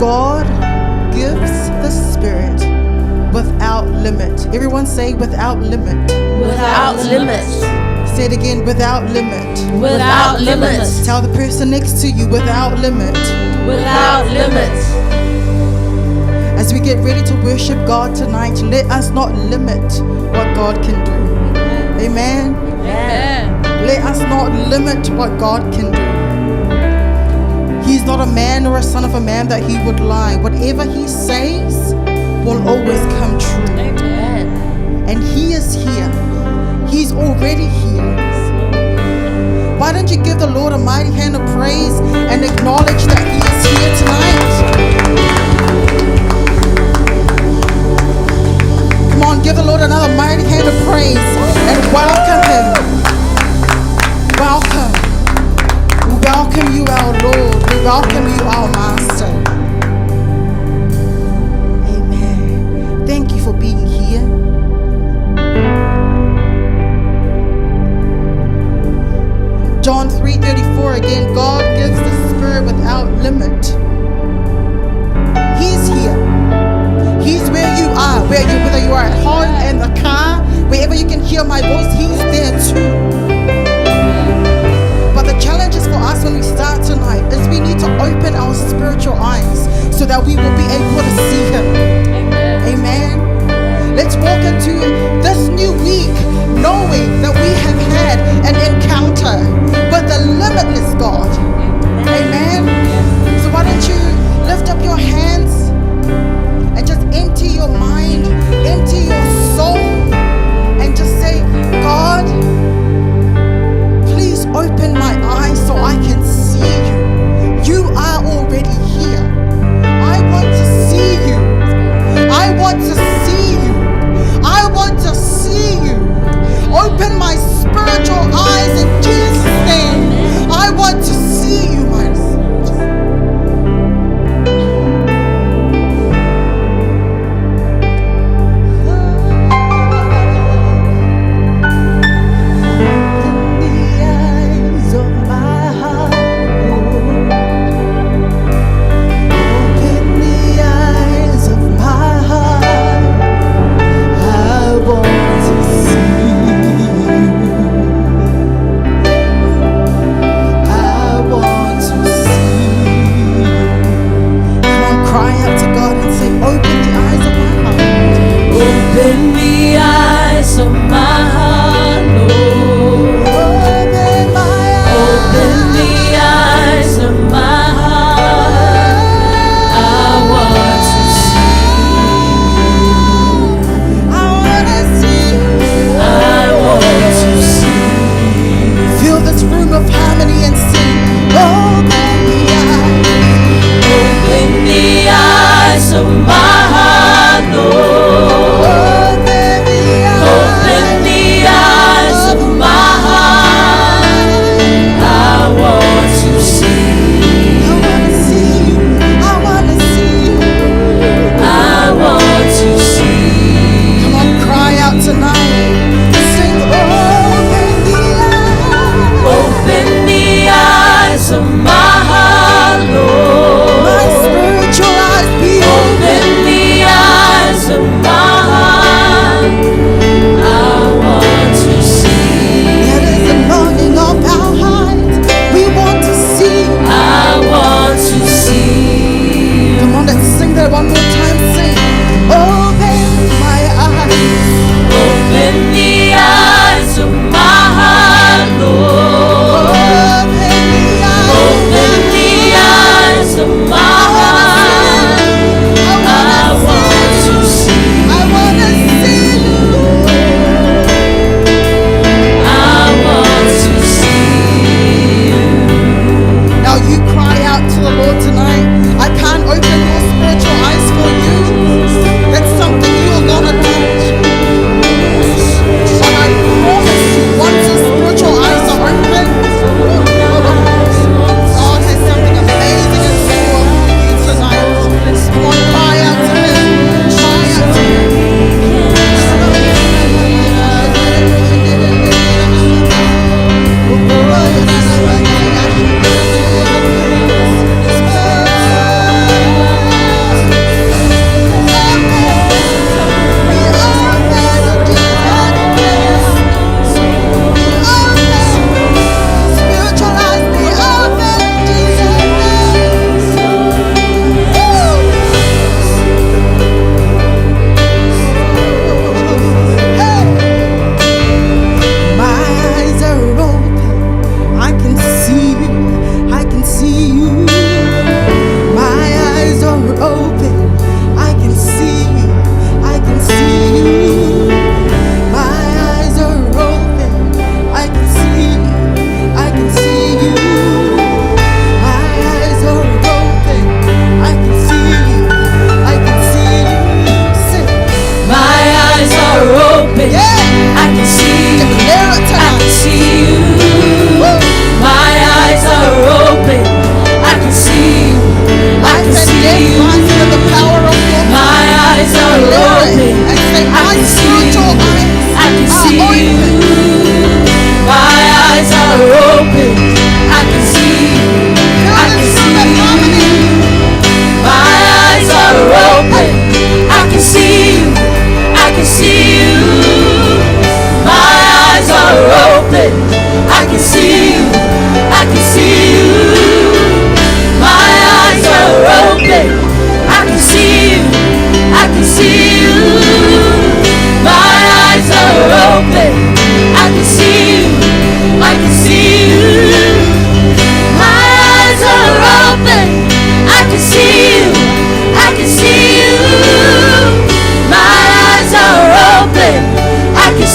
God gives the Spirit without limit. Everyone say without limit. Without limits. Say it again, without limit. Without limits. Tell the person next to you, without limit. Without limits. As we get ready to worship God tonight, let us not limit what God can do. Amen. Amen. Let us not limit what God can do. He's not a man or a son of a man that he would lie. Whatever he says will always come true. Amen. And he is here. He's already here. Why don't you give the Lord a mighty hand of praise and acknowledge that he is here tonight? Come on, give the Lord another mighty hand of praise and welcome him. Welcome. We welcome you, our Lord. We welcome you, our Master. Amen. Thank you for being here. John 3:34 again, God gives the Spirit without limit. He's here. He's where you are, whether you are at home, in the car, wherever you can hear my voice, he's there too. But the challenge is for us when we start tonight is we need to open our spiritual eyes so that we will be able to see him. Amen. Let's walk into this new week knowing that we have had an encounter with the limitless God. Amen. So why don't you lift up your hands and just empty your mind, empty your soul, and just say, God, please open my eyes so I can see you. You are already here. I want to see you. I want to see you. I want to see you. Open my spiritual eyes in Jesus' name. I want to see you, my Lord. Open the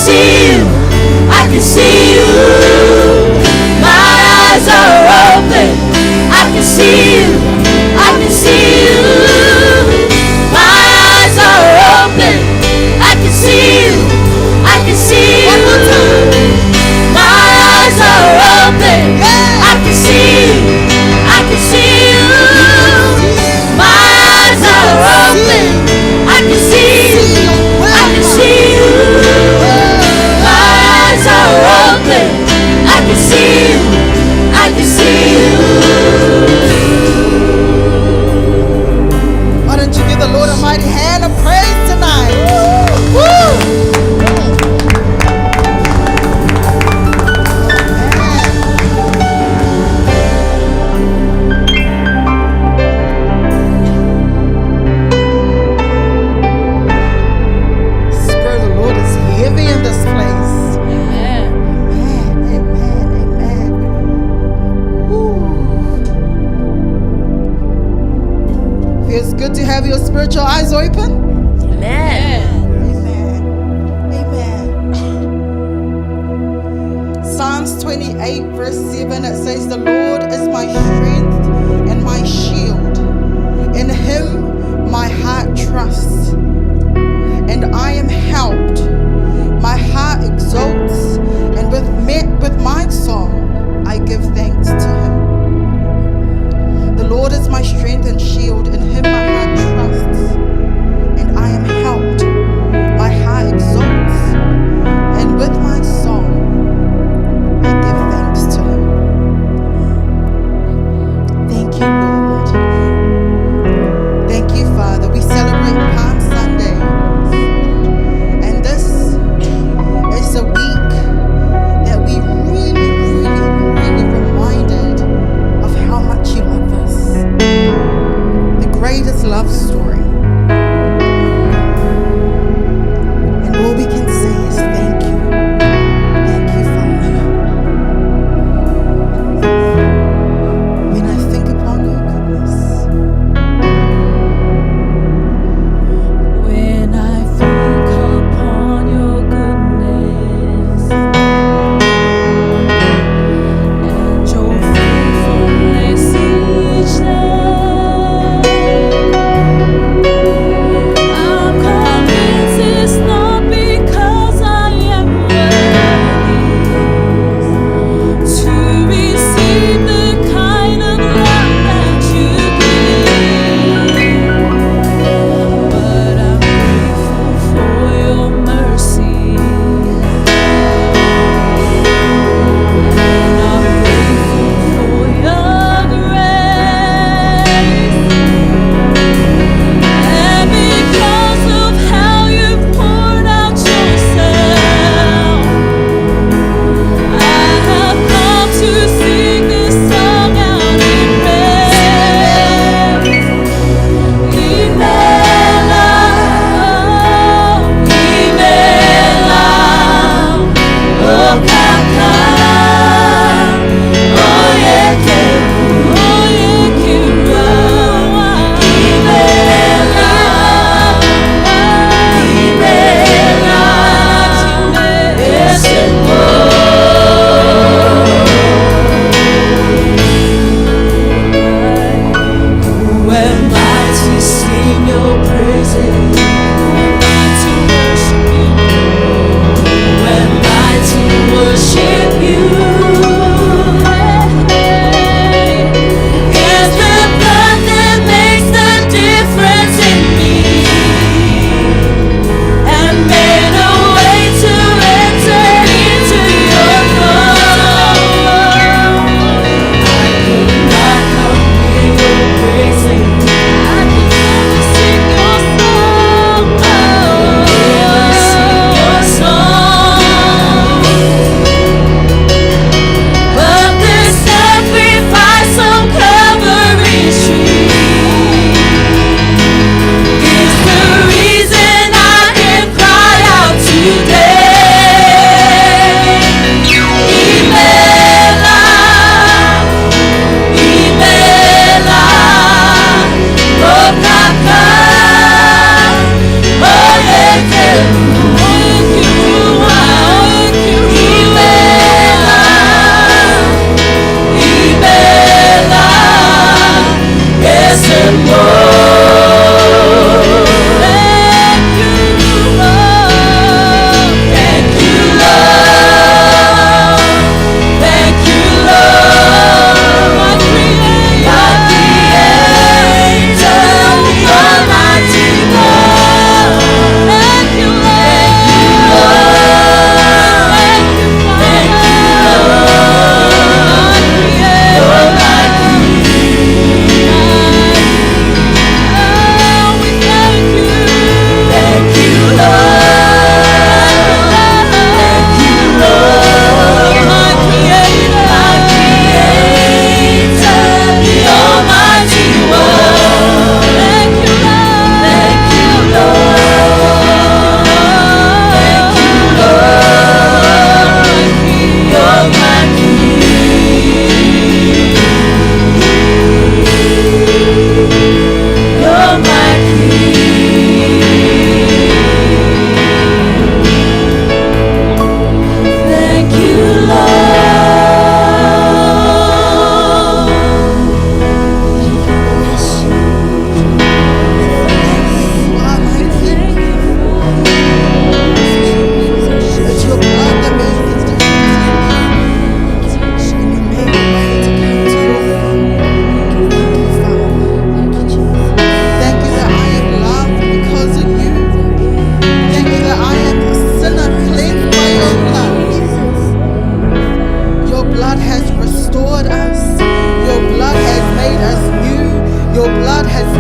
see you. I can see you. My eyes are open. I can see you. I can see you. My eyes are open. I can see you. I can see you. My eyes are open. I can see you. I can see you. My eyes are open. I can see you. I can see you. My eyes are open. I can see you. I can see you. Why don't you give the Lord a mighty hand of praise tonight? Woo! Spirit of the Lord is heavy in this place. Amen. Amen, amen, amen. Woo. Feels good to have your spiritual eyes open. Amen. Amen. Amen. Psalms 28 verse 7, it says, the Lord is my strength and my shield. In him my heart trusts, and I am helped. My heart exults, and with my song I give thanks to him. The Lord is my strength and shield. In him my heart trusts, and I am helped. My heart exults, and with my song I give thanks to him.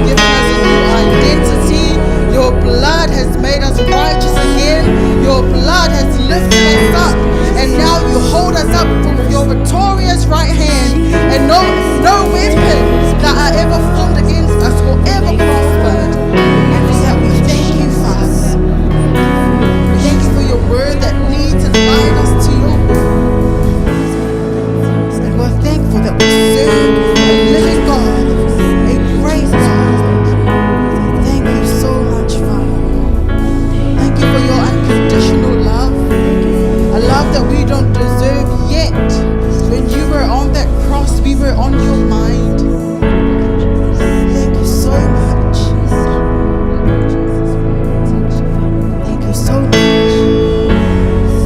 given us a new identity. Your blood has made us righteous again. Your blood has lifted us up. And now you hold us up with your victorious right hand. And no weapons that are ever formed against us will ever prosper. And for that we thank you, Father. We thank you for your word that leads and guides us to your word. And we're thankful that we serve a living God, a great God. Thank you so much, Father. Thank you for your unconditional love. A love that we don't deserve yet. When you were on that cross, we were on your mind. Thank you so much. Thank you so much.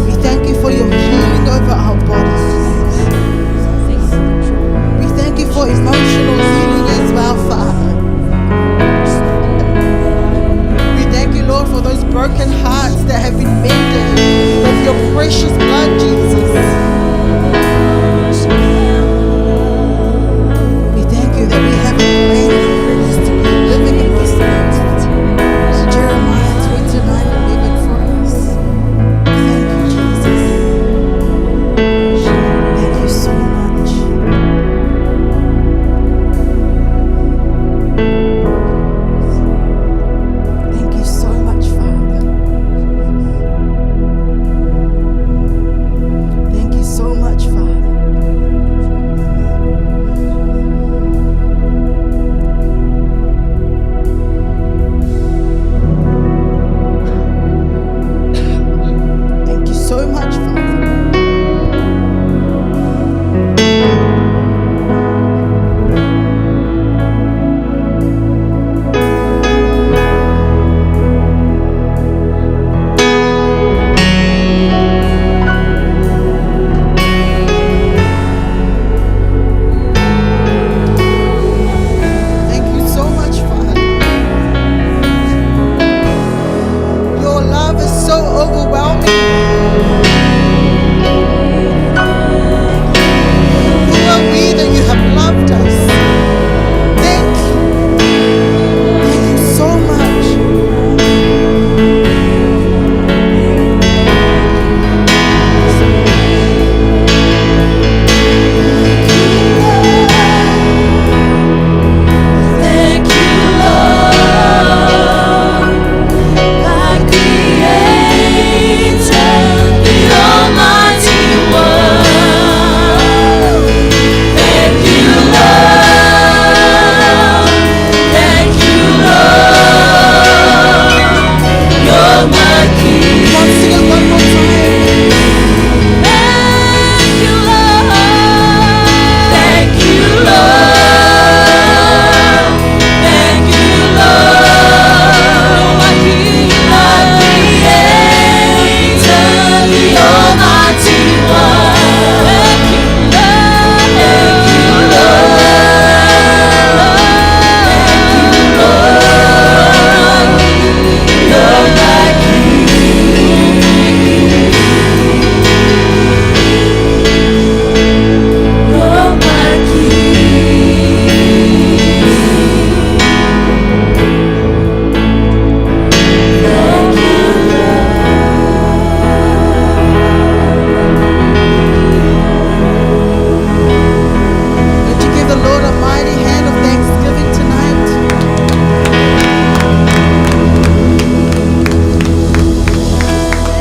We thank you for your healing over our bodies. We thank you for emotional healing as well, Father. We thank you, Lord, for those broken hearts that have been mended with your precious blood, Jesus. We thank you that we have a great privilege to be living in this world. Jeremiah 29:11 for us. Thank you, Jesus. Thank you so much. Thank you so much, Father. Thank you so much, Father. Thank you so much, Father. Thank you so much, Father. Your love is so overwhelming. Who are we that you have loved us? Thank you. Thank you so much. Thank you, Lord, my Creator, the Almighty One. Thank you, Lord. Thank you, Lord. You're my King. Come on, sing it one more time. Thank you, Lord. Thank you, Lord. Thank you, Lord. My Creator, the Almighty One. Thank you, Lord. Thank you, Lord. You're my You're my Thank you, Don't you give the Lord a mighty hand of thanksgiving tonight?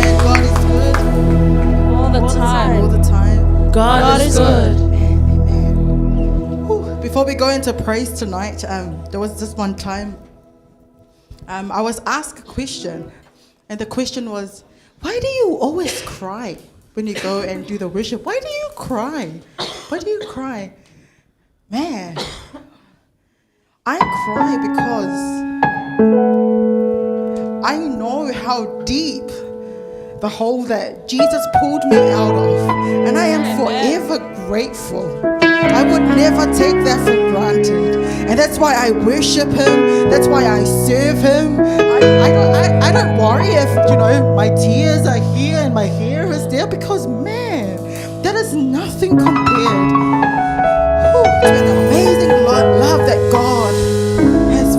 And God is good all the all time. the time. God is good. Amen. Whew. Before we go into praise tonight, there was this one time I was asked a question, and the question was, why do you always cry when you go and do the worship? Why do you cry? Why do you cry? Man, I cry because I know how deep the hole that Jesus pulled me out of, and I am forever grateful. I would never take that for granted, and that's why I worship Him. That's why I serve Him. I don't worry if my tears are here and my hair is there, because man, that is nothing compared to an amazing love that God has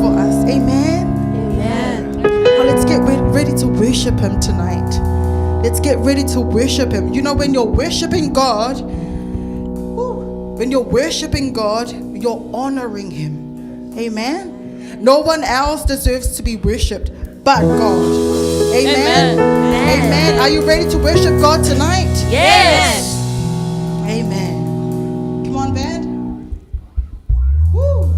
worship Him tonight. Let's get ready to worship Him. You know, when you're worshiping God, you're honoring Him. Amen. No one else deserves to be worshipped but God. Amen. Amen. Are you ready to worship God tonight? Yes. Amen. Come on, band. Woo.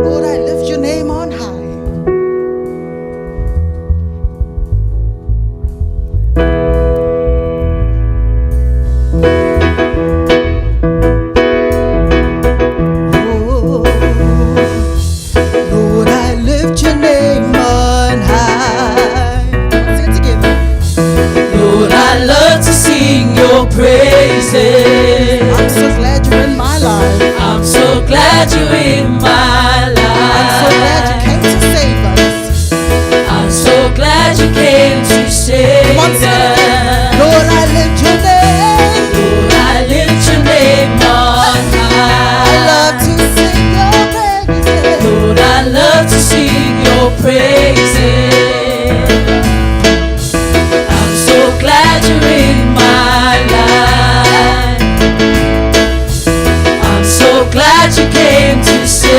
Lord, I lift your name on high. Praises. I'm so glad you're in my life. I'm so glad you're in my life. I'm so glad you came to save us. I'm so glad you came to save us. Lord, I lift your name. Lord, I lift your name on high. I love to sing your praises. Lord, I love to sing your praises. I'm so glad you're in my life. Glad you came to save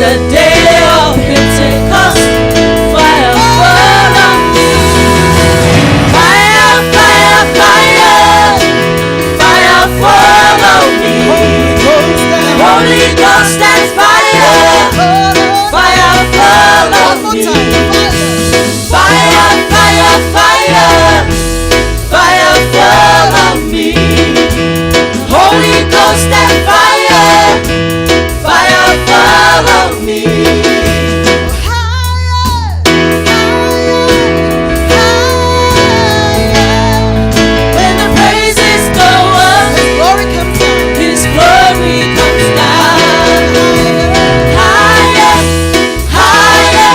the day of Pentecost, fire fall on me. Fire, fire, fire, fire fall on me. Holy Ghost and fire, fire fall on me. Fire, fire, fire, fire fall on me. Holy Ghost and fire, fire fall on me. When the praises go up, His glory comes down. Higher, higher,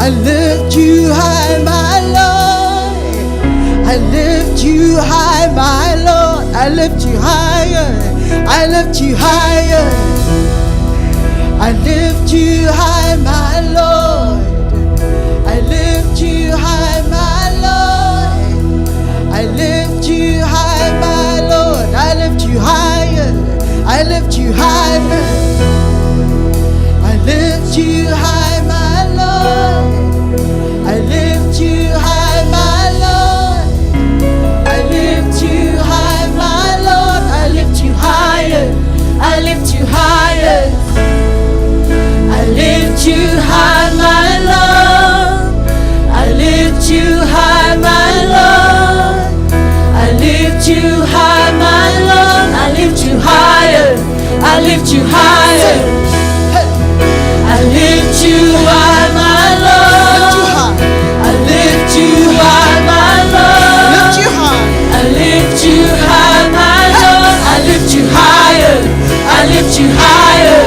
I lift you high, my Lord. I lift you high, my Lord. I lift you higher. I lift you higher. I lift you high, my Lord. I lift you high, my Lord. I lift you high, my Lord. I lift you higher. I lift you higher. I lift you high, my Lord. I lift you high, my Lord. I lift you high, my Lord. I lift you higher. I lift you higher. I lift you high, my Lord. I lift you high, my Lord. I lift you high, my Lord. I lift you higher. I lift you higher. I lift you high, my Lord. I lift you high, my Lord. I lift you high, my Lord. I lift you higher. I lift you higher.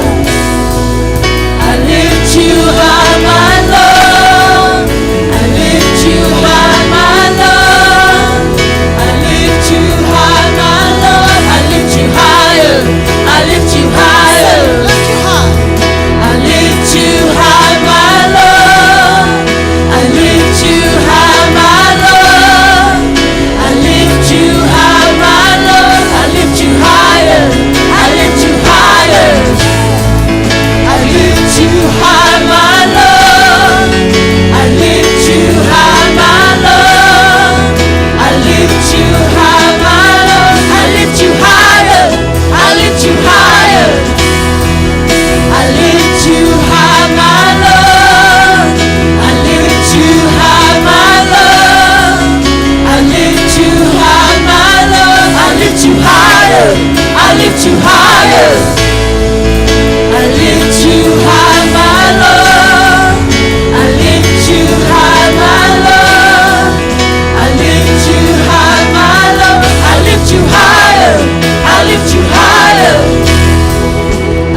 I lift you high, my Lord. I lift you high, my Lord. I lift you high, my Lord. I lift you higher. I lift you higher. I lift you high, my Lord. I lift you high, my Lord. I lift you high, my Lord. I lift you higher. I lift you higher. I lift you high, my Lord. I lift you high, my Lord. I lift you high, my Lord. I lift you higher. I lift you higher. I lift you high, my Lord. I lift you high, my Lord. I lift you high, my Lord. I lift you higher. I lift you higher. I lift you high, my Lord. I lift you high, my Lord. I lift you high, my Lord. I lift you higher. I lift you higher.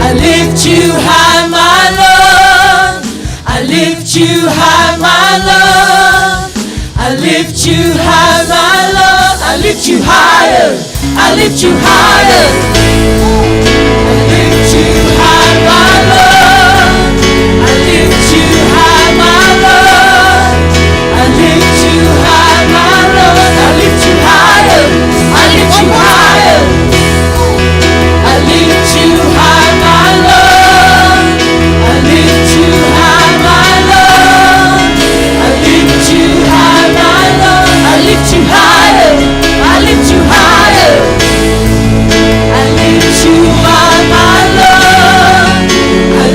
I lift you high, my Lord. I lift you high, my Lord. I lift you high, my Lord. I lift you higher. I lift you higher. I lift you high, my Lord. I lift you high, my Lord. I lift you high, my Lord. I lift you higher. I lift you higher. I lift you high, my Lord. I lift you high, my Lord. I lift you high, my Lord. I lift you higher. I lift you higher. I lift you high, my Lord. I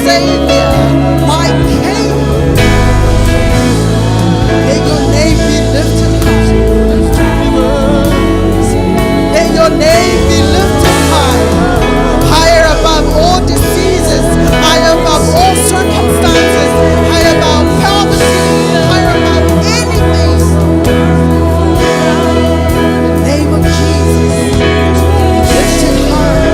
Savior, my King. May your name be lifted high. May your name be lifted high. Higher above all diseases, higher above all circumstances, higher above poverty, higher above anything. In the name of Jesus, lifted high.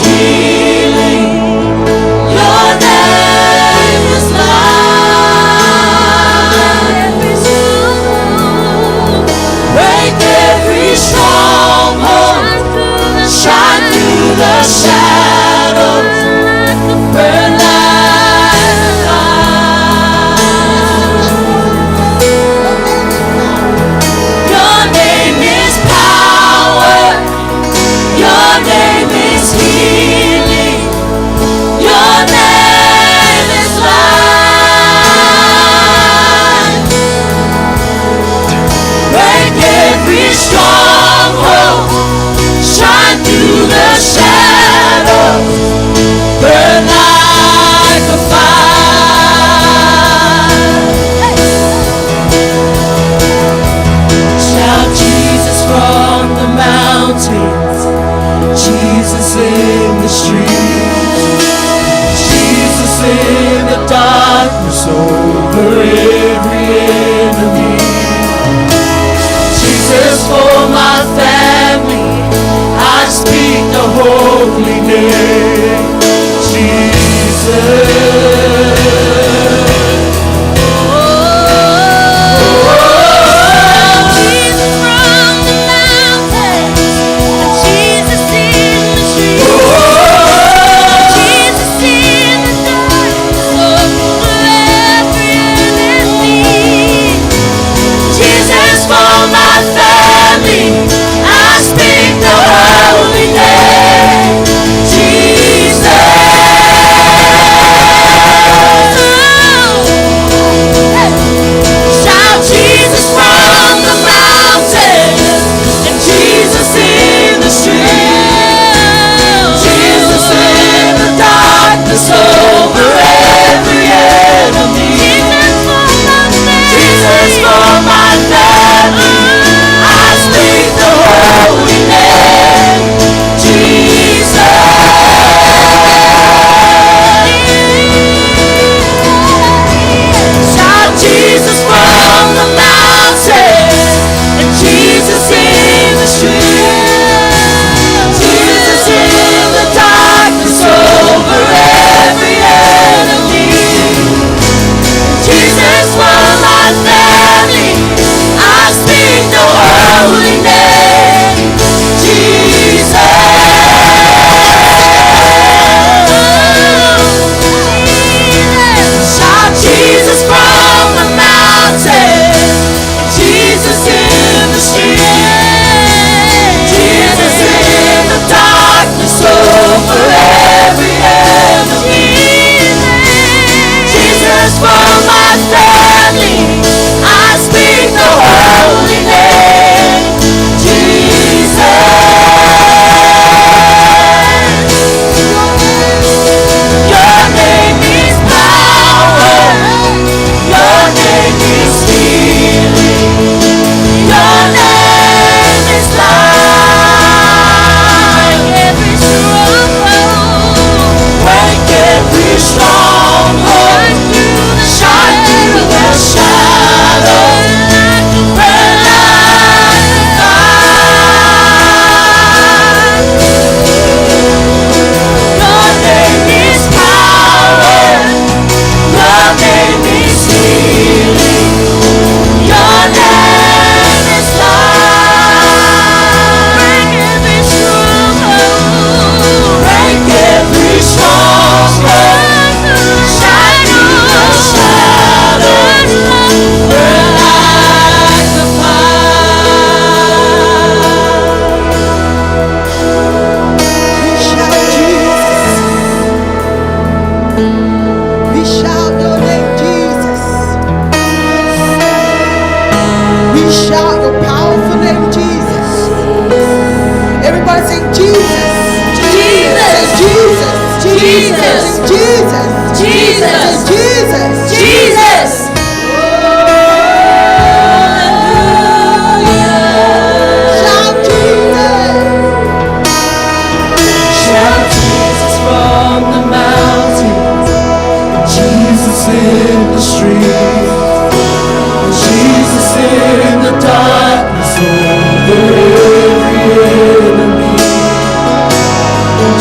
healing. Your name is life. Break every stronghold. Shine through the shadows. Burn like a fire. Your name is power. Your name is healing. Your name is life. Break every stronghold. Shine through the shadows. Burn like a fire. Shout Jesus from the mountains. Jesus in the streets. Jesus in the darkness over every enemy. Jesus for my family. I speak the holy name. Jesus. Jesus from the mountains, Jesus in the streets,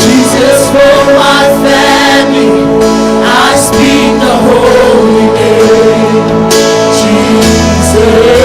Jesus, for my family, I speak the holy name. Jesus.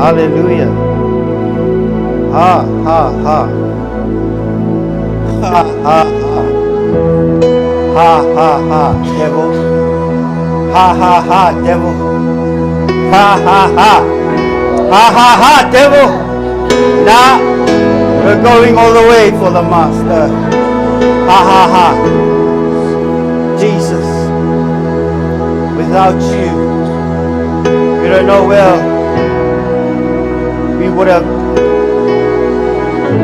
Hallelujah. Ha, ha, ha. Ha, ha, ha. Ha, ha, ha, devil. Ha, ha, ha, devil. Ha, ha, ha. Ha, ha, ha, devil. Nah, we're going all the way for the master. Ha, ha, ha. Jesus, without you, we don't know where we would have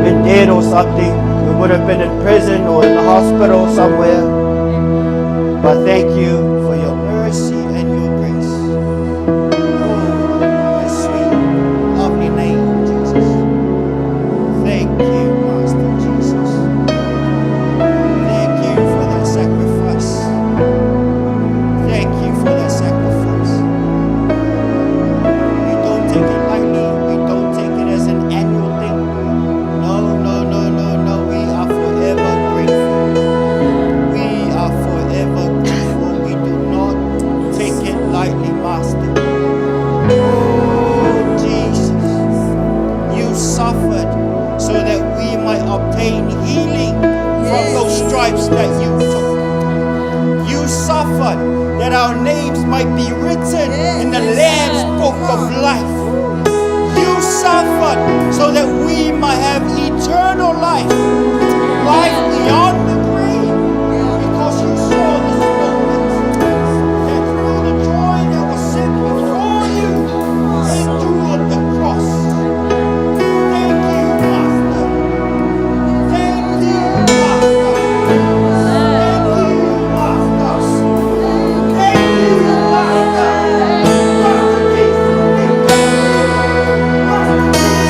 been dead or something. We would have been in prison or in the hospital somewhere. But thank you for your mercy and your grace. Oh, my sweet, lovely name, Jesus. Thank you, Master Jesus. Thank you for that sacrifice. Thank you for that sacrifice. We don't take it lightly. We don't take it as an annual thing. No, no, no, no, no. We are forever grateful. We are forever grateful. We do not take it lightly, Master. Oh, Jesus. You suffered so that we might obtain healing from those stripes that you took. You suffered that our names might be written in the Lamb's book of life. You suffered so that we might have eternal life, life beyond the grave, because you saw this moment, that through the joy that was set before you, endured the cross. Thank you, Master. Thank you, Master. Thank you, Master. Thank you, Master. Master Jesus. Master Jesus.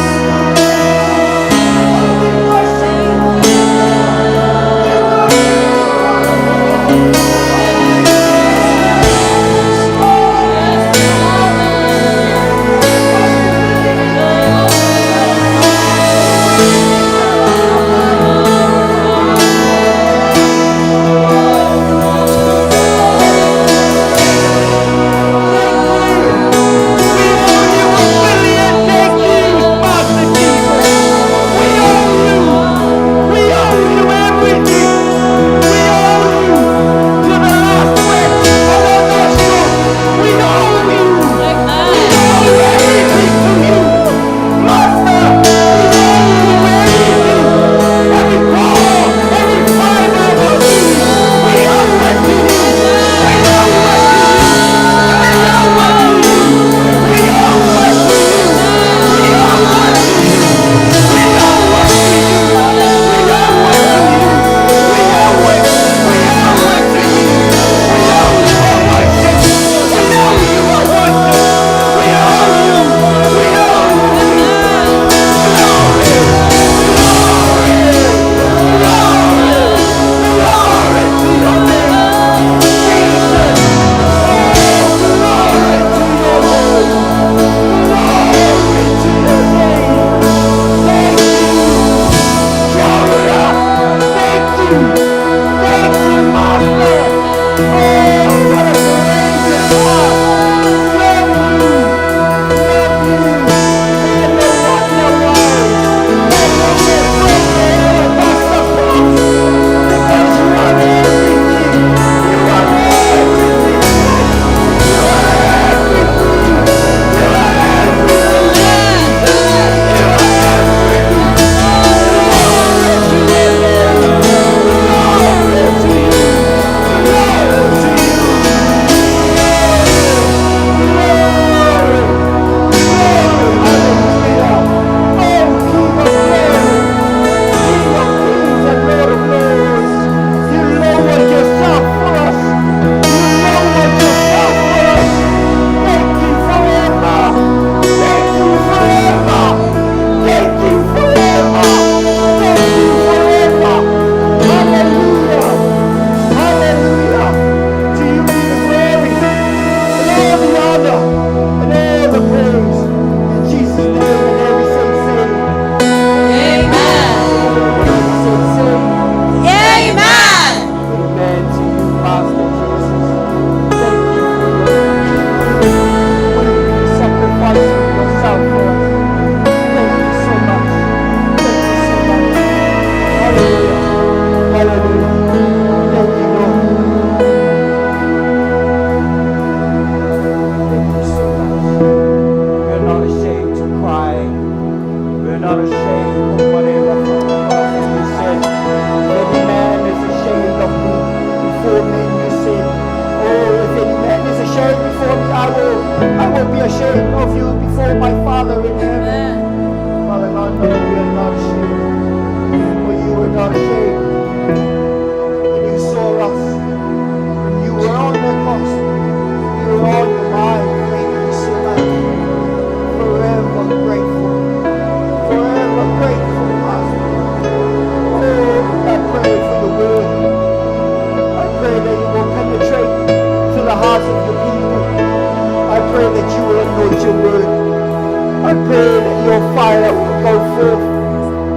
fire that will go forth.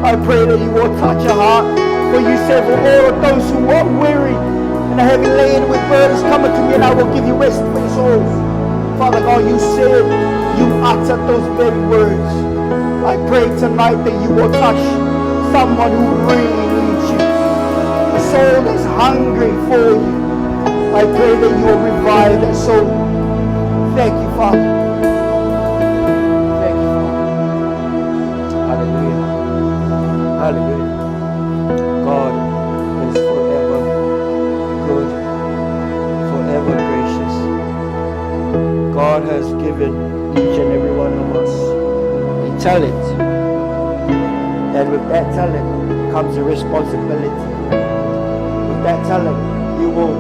I pray that you will touch a heart. For you said, for all of those who are weary and are heavy laden with burdens, come unto me and I will give you rest for your souls. Father God, you said, you uttered those very words. I pray tonight that you will touch someone who really needs you. A soul that's hungry for you. I pray that you will revive that soul. Thank you, Father. Thank you, Father. Hallelujah. Hallelujah. God is forever good, forever gracious. God has given each and every one of us a talent. And with that talent comes a responsibility. With that talent, you will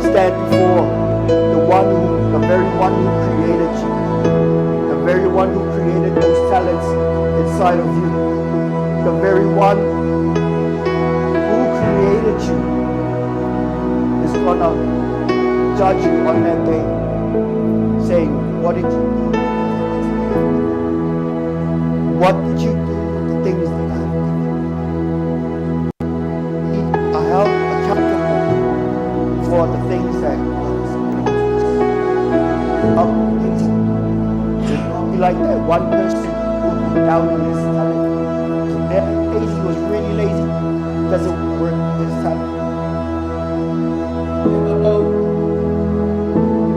stand before the very one who created you. The very one who created those talents inside of you. The very one who created you is gonna judge you on that day, saying, what did you do? What did you do with the things that I've given you? We are held accountable for the things that God has given. To not be like that one person who put down on his talent. That lazy was really lazy. Doesn't work with his talent. Never know.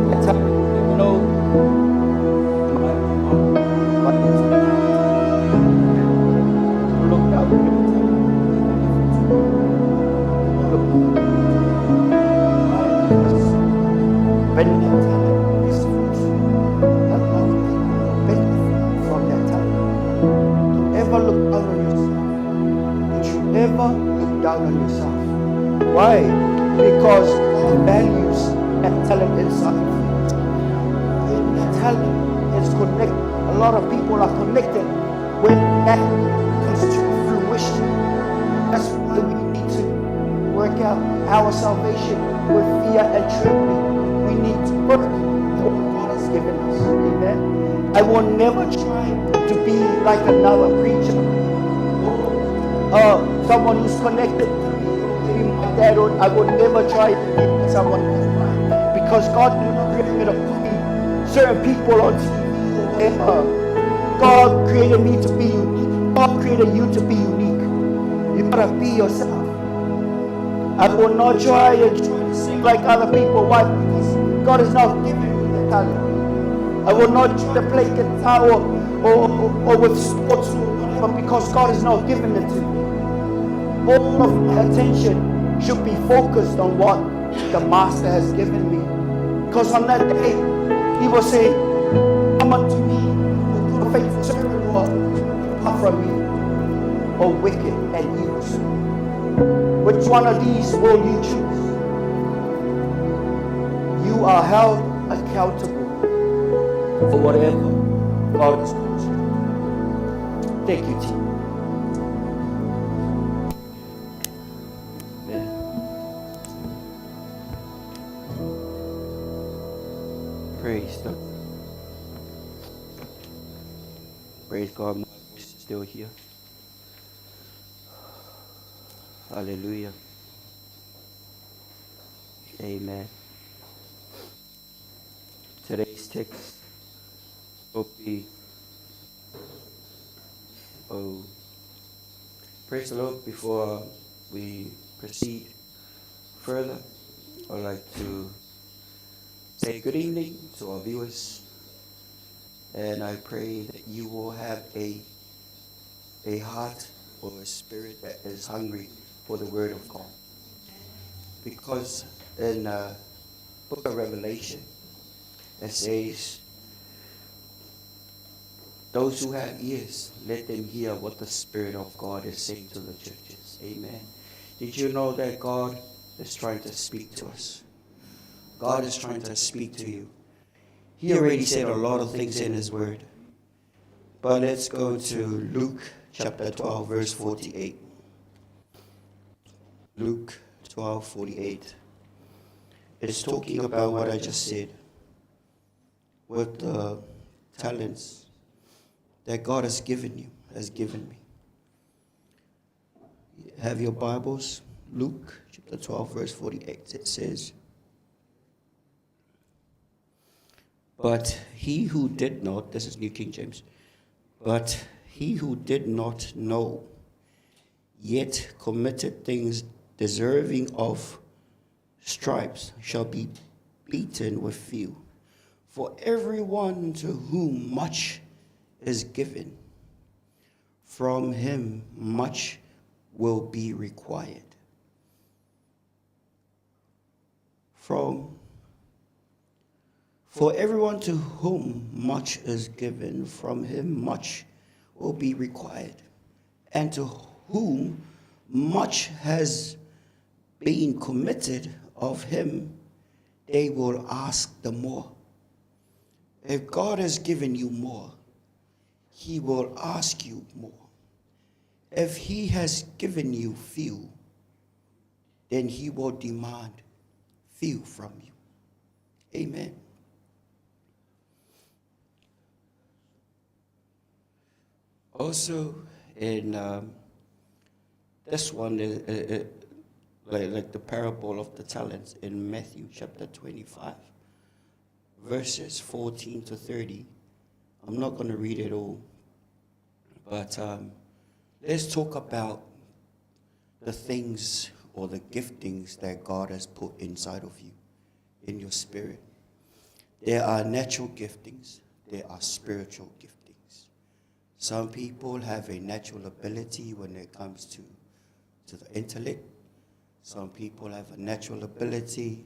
That talent, never know. But look down on your when that talent is fruitful, a lot of people will benefit from that talent. Don't ever look down on yourself. You should never look down on yourself. Why? Because God values that talent inside of you. And that talent is connected. A lot of people are connected when that comes to fruition. That's why we need to work out our salvation with fear and trembling. We need to work what God has given us. Amen. I will never try to be like another preacher or someone who's connected to me, maybe my dad, or I will never try to be like someone else. Because God did not create me to copy certain people on TV. God created me to be unique. God created you to be unique. You gotta be yourself. I will not try to sing like other people. Why? Because God has not given me the talent. I will not try to play guitar or with sports or whatever, because God has not given it to me. All of my attention should be focused on what the Master has given me. Because on that day, He will say, come unto me, O faithful servant, or depart from me, O wicked and evil servant. Which one of these will you choose? You are held accountable for whatever God has called you. Thank you, team. Praise God. Praise God. My voice is still here. Hallelujah. Amen. Today's text will be, praise the Lord. Before we proceed further, I'd like to say good evening to our viewers, and I pray that you will have a heart or a spirit that is hungry for the Word of God. Because in the book of Revelation, it says, those who have ears, let them hear what the Spirit of God is saying to the churches. Amen. Did you know that God is trying to speak to us? God is trying to speak to you. He already said a lot of things in His Word. But let's go to Luke chapter 12, verse 48. Luke 12:48. It's talking about what I just said with the talents. that God has given you, has given me. Have your Bibles, Luke chapter 12, verse 48. It says, "But he who did not," this is New King James, "but he who did not know, yet committed things deserving of stripes, shall be beaten with few. For everyone to whom much is given, from him much will be required." For everyone to whom much is given, from him much will be required. And to whom much has been committed of him, they will ask the more. If God has given you more, he will ask you more. If he has given you few, then he will demand few from you. Amen. Also, in this one, like the parable of the talents in Matthew chapter 25, verses 14 to 30. I'm not going to read it all, but let's talk about the things or the giftings that God has put inside of you, in your spirit. There are natural giftings, there are spiritual giftings. Some people have a natural ability when it comes to the intellect. Some people have a natural ability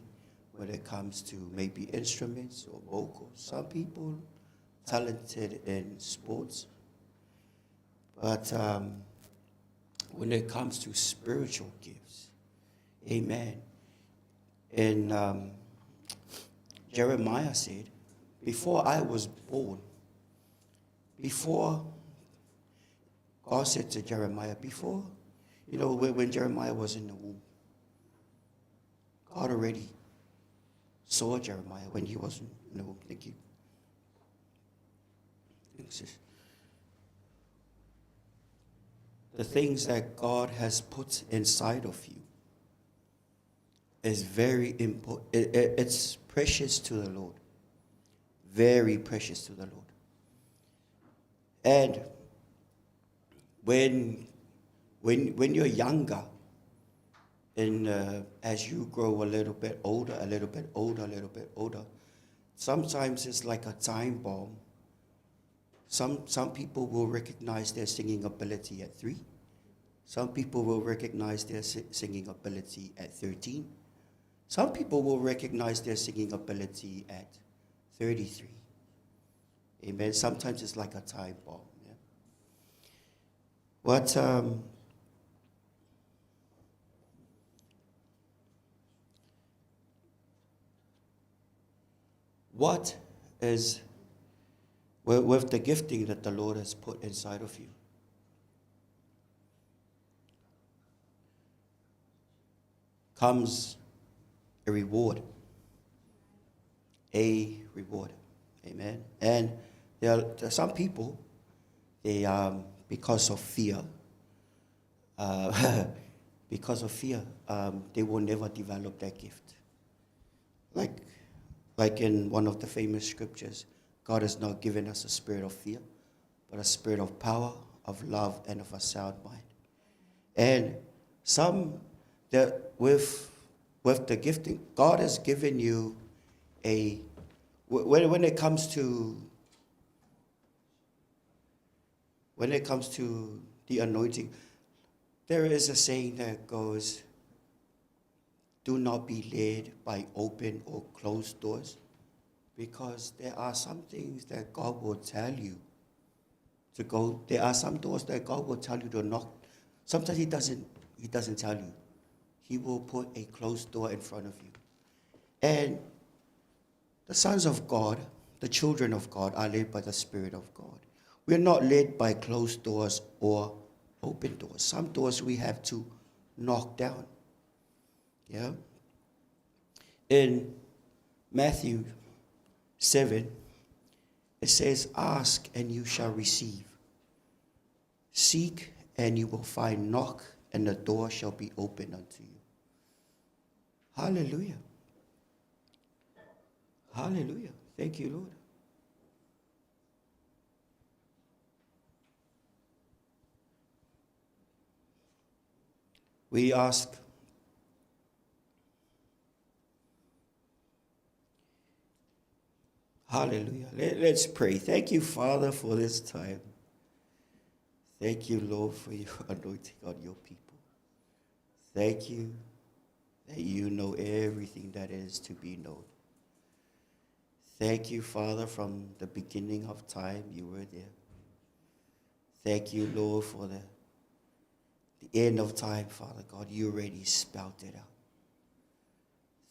when it comes to maybe instruments or vocals. Some people talented in sports. But when it comes to spiritual gifts, amen. And Jeremiah said, before I was born, God said to Jeremiah, when Jeremiah was in the womb, God already saw Jeremiah when he was in the womb. Thank you. The things that God has put inside of you is very important. It's precious to the Lord. Very precious to the Lord. And when you're younger, and as you grow a little bit older, sometimes it's like a time bomb. Some people will recognize their singing ability at 3. Some people will recognize their singing ability at 13. Some people will recognize their singing ability at 33. Amen. Sometimes it's like a time bomb. Yeah? What is with the gifting that the Lord has put inside of you? Comes a reward. A reward. Amen. And there are some people, they because of fear, they will never develop that gift. Like in one of the famous scriptures, God has not given us a spirit of fear, but a spirit of power, of love, and of a sound mind. And with the gifting, God has given you when it comes to the anointing, there is a saying that goes, do not be led by open or closed doors, because there are some things that God will tell you to go. There are some doors that God will tell you to knock. Sometimes he doesn't tell you. He will put a closed door in front of you. And the sons of God, the children of God, are led by the Spirit of God. We're not led by closed doors or open doors. Some doors we have to knock down. Yeah? In Matthew 7, It says, ask and you shall receive. Seek and you will find. Knock and the door shall be opened unto you. Hallelujah. Hallelujah. Thank you, Lord. We ask, hallelujah. Let's pray. Thank you, Father, for this time. Thank you, Lord, for your anointing on your people. Thank you that you know everything that is to be known. Thank you, Father, from the beginning of time you were there. Thank you, Lord, for the end of time, Father God. You already spelled it out.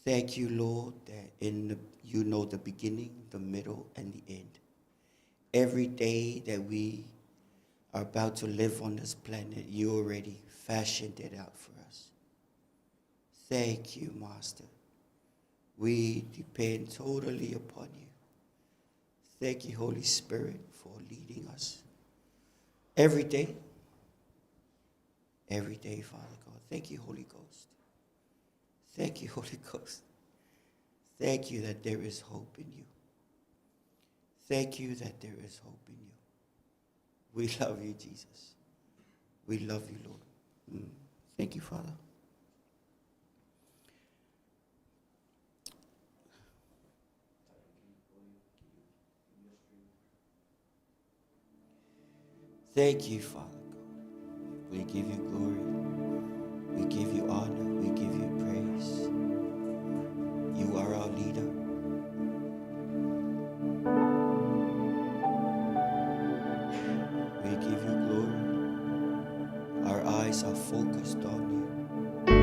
Thank you, Lord, that you know the beginning, the middle, and the end. Every day that we are about to live on this planet, you already fashioned it out for us. Thank you, Master. We depend totally upon you. Thank you, Holy Spirit, for leading us every day. Every day, Father God. Thank you, Holy Ghost. Thank you, Holy Ghost. Thank you that there is hope in you. Thank you that there is hope in you. We love you, Jesus. We love you, Lord. Thank you, Father. Thank you, Father God. We give you glory. We give you honor. We give you praise. You are our leader. We give you glory. Our eyes are focused on you.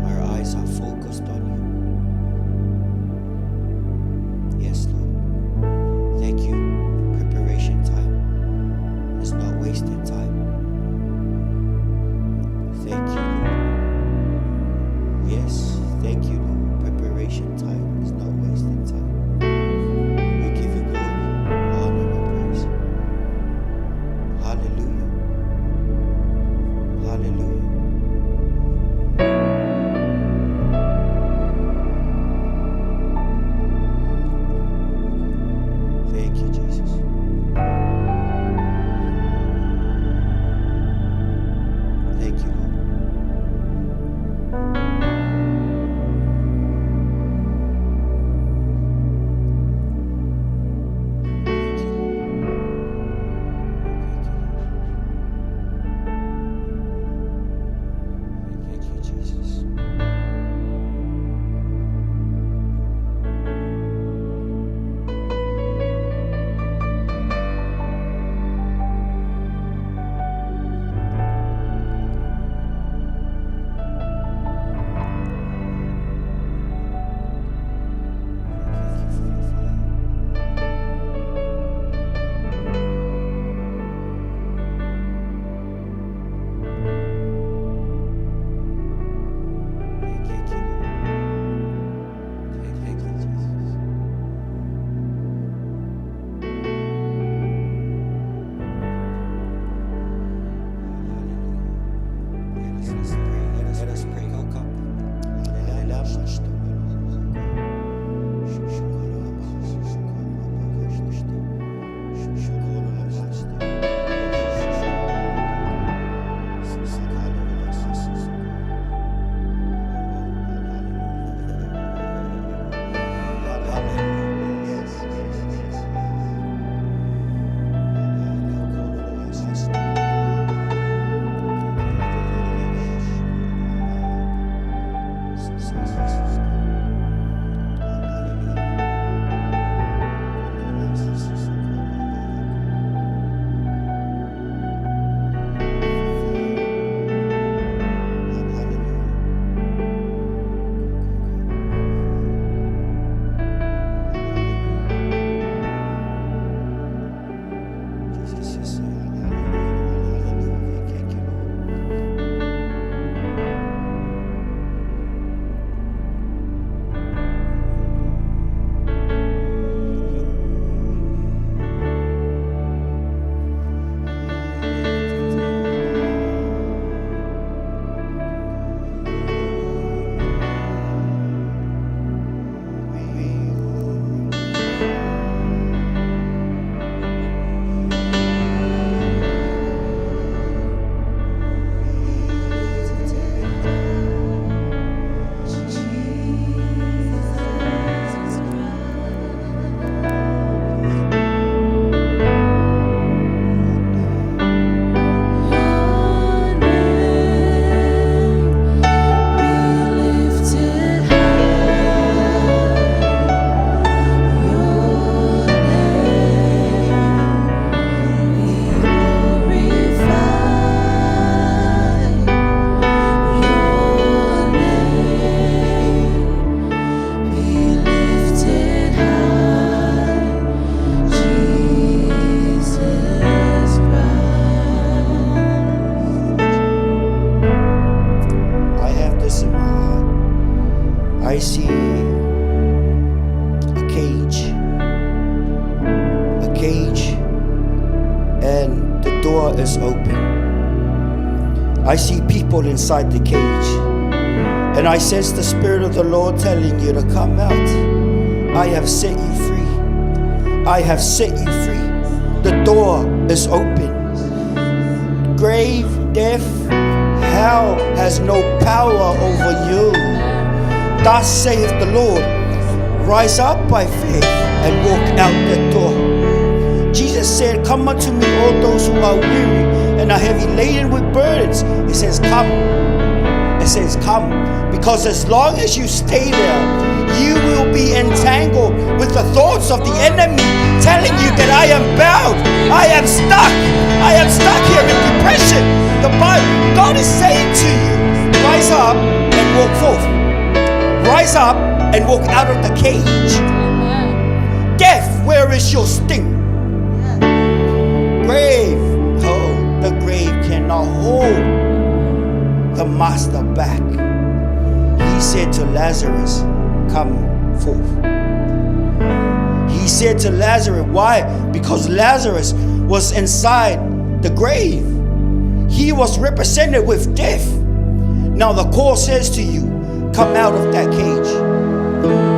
Our eyes are focused on you. Yes, Lord. Thank you. Preparation time is not wasted time. Thank you, Lord. Yes, thank you, Lord. Preparation time is not wasted time. We give you glory, honor, and praise. Hallelujah. Hallelujah. Thank you, Jesus. Thank you, Lord. a cage, and the door is open. I see people inside the cage, and I sense the Spirit of the Lord telling you to come out. I have set you free. I have set you free. The door is open. Grave, death, hell has no power over you. Thus saith the Lord, rise up by faith and walk out that door. Jesus said, come unto me all those who are weary and are heavy laden with burdens. It says come. It says come. Because as long as you stay there, you will be entangled with the thoughts of the enemy telling you that I am bound, I am stuck here in depression. The Bible, God is saying to you, rise up and walk forth. Rise up and walk out of the cage. Death, where is your sting? Grave, oh, the grave cannot hold the master back. He said to Lazarus, come forth. He said to Lazarus, why? Because Lazarus was inside the grave. He was represented with death. Now the call says to you, come out of that cage.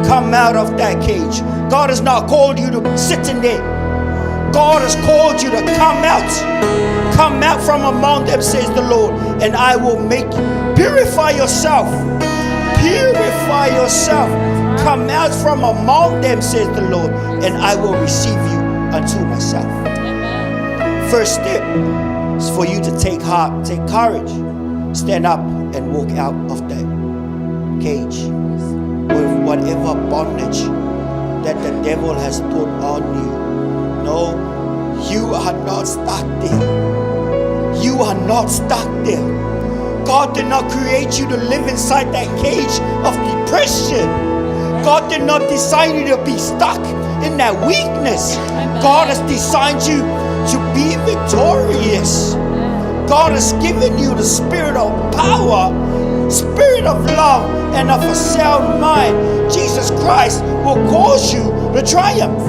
Come out of that cage. God has not called you to sit in there. God has called you to come out. Come out from among them, says the Lord, and I will make you. Purify yourself. Purify yourself. Come out from among them, says the Lord, and I will receive you unto myself. Amen. First step is for you to take heart, take courage, stand up and walk out of that cage with whatever bondage that the devil has put on you. No, you are not stuck there. You are not stuck there. God did not create you to live inside that cage of depression. God did not design you to be stuck in that weakness. God has designed you to be victorious. God has given you the spirit of power, spirit of love, and of a sound mind. Jesus Christ will cause you to triumph.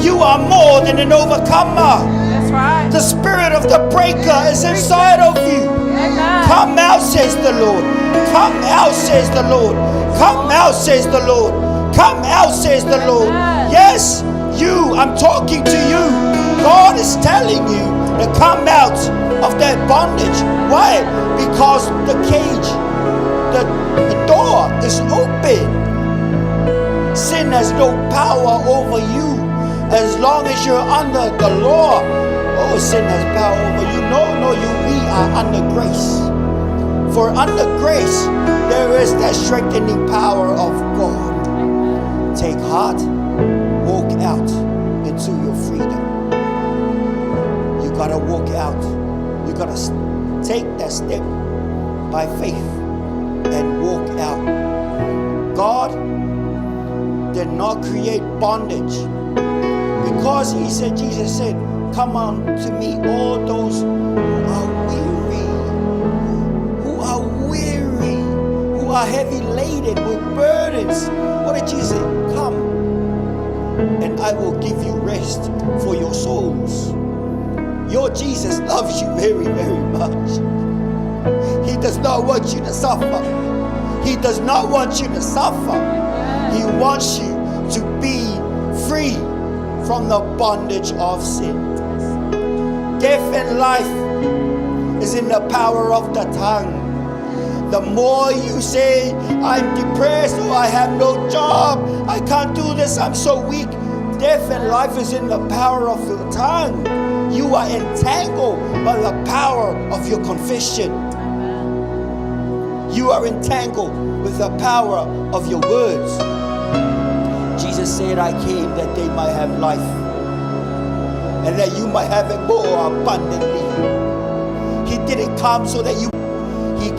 You are more than an overcomer. That's right. The spirit of the breaker is inside of you. Amen. Come out, says the Lord. Come out, says the Lord. Come out, says the Lord. Come out, says the Lord. Yes, you, I'm talking to you. God is telling you to come out of that bondage. Why? Because the cage, the door is open. Sin has no power over you. As long as you're under the law, oh, sin has power over you. No, we are under grace. For under grace, there is that strengthening power of God. Take heart, walk out into your freedom. You gotta walk out. You gotta take that step by faith and walk out. God did not create bondage. Because he said, Jesus said, come on to me, all those who are weary, who are heavy laden with burdens. What did Jesus say? Come, and I will give you rest for your souls. Your Jesus loves you very, very much. He does not want you to suffer. He does not want you to suffer. He wants you to be free from the bondage of sin. Death and life is in the power of the tongue. The more you say, I'm depressed, or I have no job, I can't do this, I'm so weak. Death and life is in the power of your tongue. You are entangled by the power of your confession. You are entangled with the power of your words. Jesus said, I came that they might have life, and that you might have it more abundantly. He didn't come so that he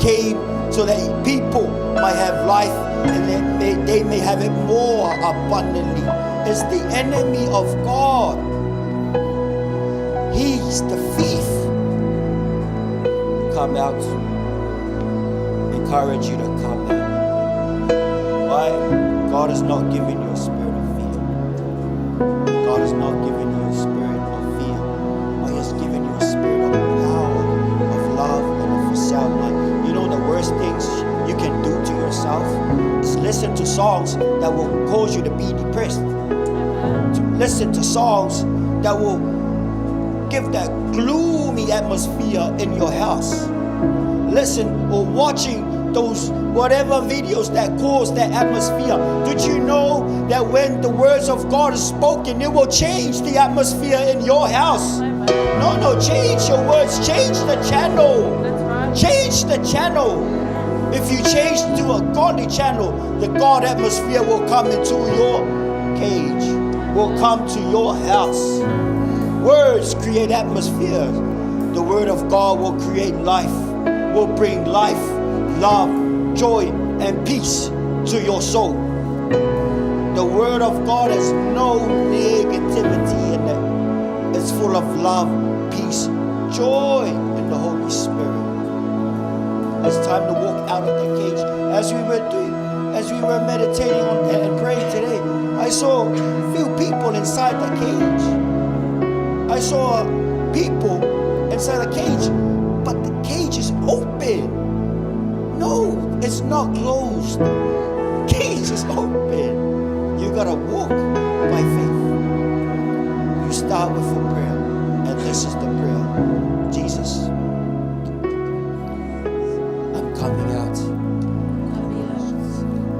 came so that people might have life, and that they may have it more abundantly. It's the enemy of God. He's the thief. Come out. Encourage you to come out. God has not given you a spirit of fear. God has not given you a spirit of fear, but He has given you a spirit of power, of love, and of a sound mind. You know the worst things you can do to yourself is listen to songs that will cause you to be depressed. To listen to songs that will give that gloomy atmosphere in your house. Listen or watching those whatever videos that cause that atmosphere. Did you know that when the words of God is spoken, it will change the atmosphere in your house? No, change your words, change the channel. Change the channel. If you change to a godly channel, the God atmosphere will come into your cage, will come to your house. Words create atmosphere. The word of God will create life, will bring life, love, joy, and peace to your soul. The word of God has no negativity in it. It's full of love, peace, joy in the Holy Spirit. It's time to walk out of the cage. As we were meditating on and praying today, I saw a few people inside the cage. I saw people inside the cage, but the cage is open. No, it's not closed. Cage is open. You gotta walk by faith. You start with a prayer, and this is the prayer. Jesus, I'm coming out.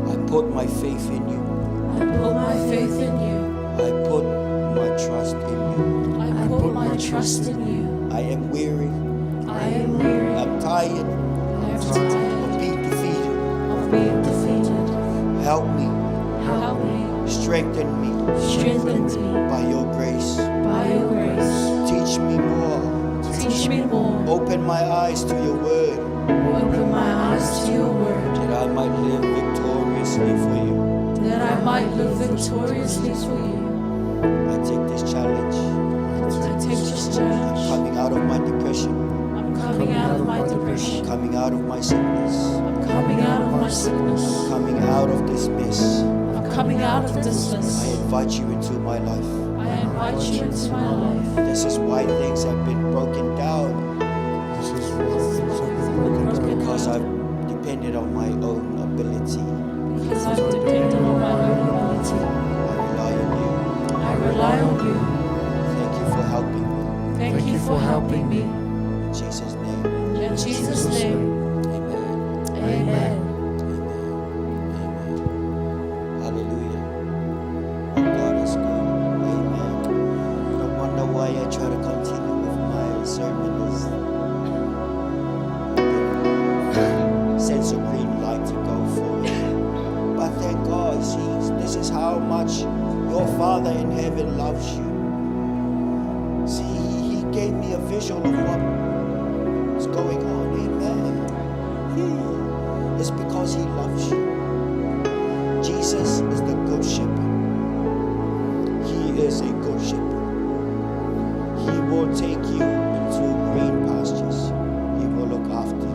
I put my faith in you. I put my faith in you. I put my trust in you. I put my trust in you. I am weary. I am weary. I'm tired I'm tired of being defeated. of being defeated. Help me. Help me. Strengthen me Strengthen me by your grace. by your grace. Teach me more. Teach me more. Open my eyes to your word, Open my eyes to your word, that I might live victoriously for you. that I might live victoriously for you. I take this challenge. I take this I'm challenge. coming out of my depression. I'm coming out of my depression. Coming out of my sickness. I'm coming out of my sickness. Coming out of this mess. I'm coming out of this I mess. invite you into my life. I invite you into my life. This is why things have been broken down. Because I've depended on my own ability. Because I've depended on my own ability. I rely on you. I rely on you. Thank you for helping me. Thank you for helping me. In Jesus' name. In Jesus' name, Amen. amen. Hallelujah. Oh, God is good. Amen. No wonder why I try to continue with my sermon is sense of green light to go forward. But thank God, see, this is how much your Father in heaven loves you. See, He gave me a visual of what's going on. Amen. It's because He loves you. Jesus is the good shepherd. He is a good shepherd. He will take you into green pastures. He will look after you.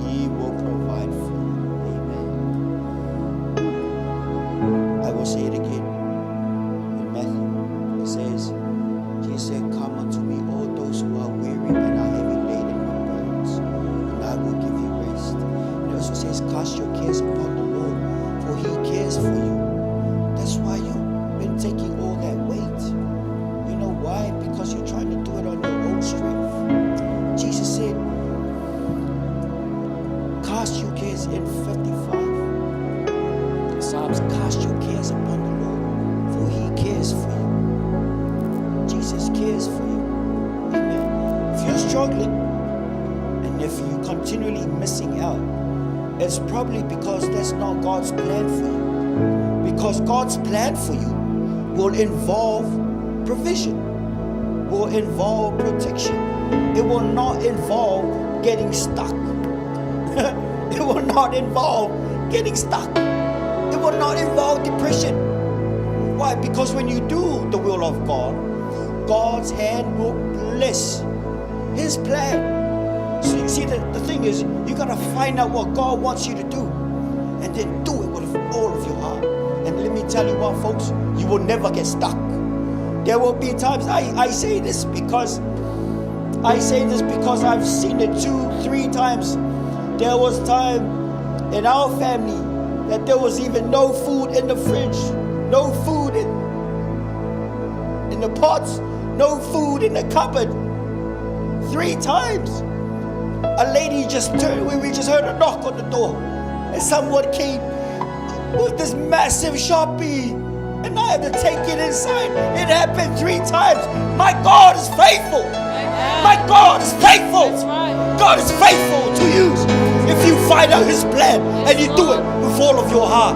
He will provide for you. Amen. I will say it again. In Matthew, it says, Jesus said, come unto me, all those who are weary and are heavy laden with burdens, and I will give you rest. And it also says, cast your cares upon the Lord, for He cares for you. That's why you've been taking all that weight. You know why? Because you're trying to do it on your own strength. Jesus said, cast your cares in 55. Psalms, cast your cares upon the Lord, for He cares for you. Jesus cares for you. Amen. If you're struggling and if you're continually missing out, it's probably because that's not God's plan for you. Because God's plan for you will involve provision, will involve protection. It will not involve getting stuck. It will not involve getting stuck. It will not involve depression. Why? Because when you do the will of God, God's hand will bless His plan. So you see, the thing is, you got to find out what God wants you to do and then do it with all of your heart. tell you what, folks, you will never get stuck. There will be times, I say this because I've seen it 2-3 times. There was time in our family that there was even no food in the fridge, no food in the pots, no food in the cupboard. 3 times. A lady just turned, we just heard a knock on the door, and someone came with this massive Sharpie, and I had to take it inside. It happened 3 times. My God is faithful. My God is faithful. God is faithful to you if you find out His plan and you do it with all of your heart.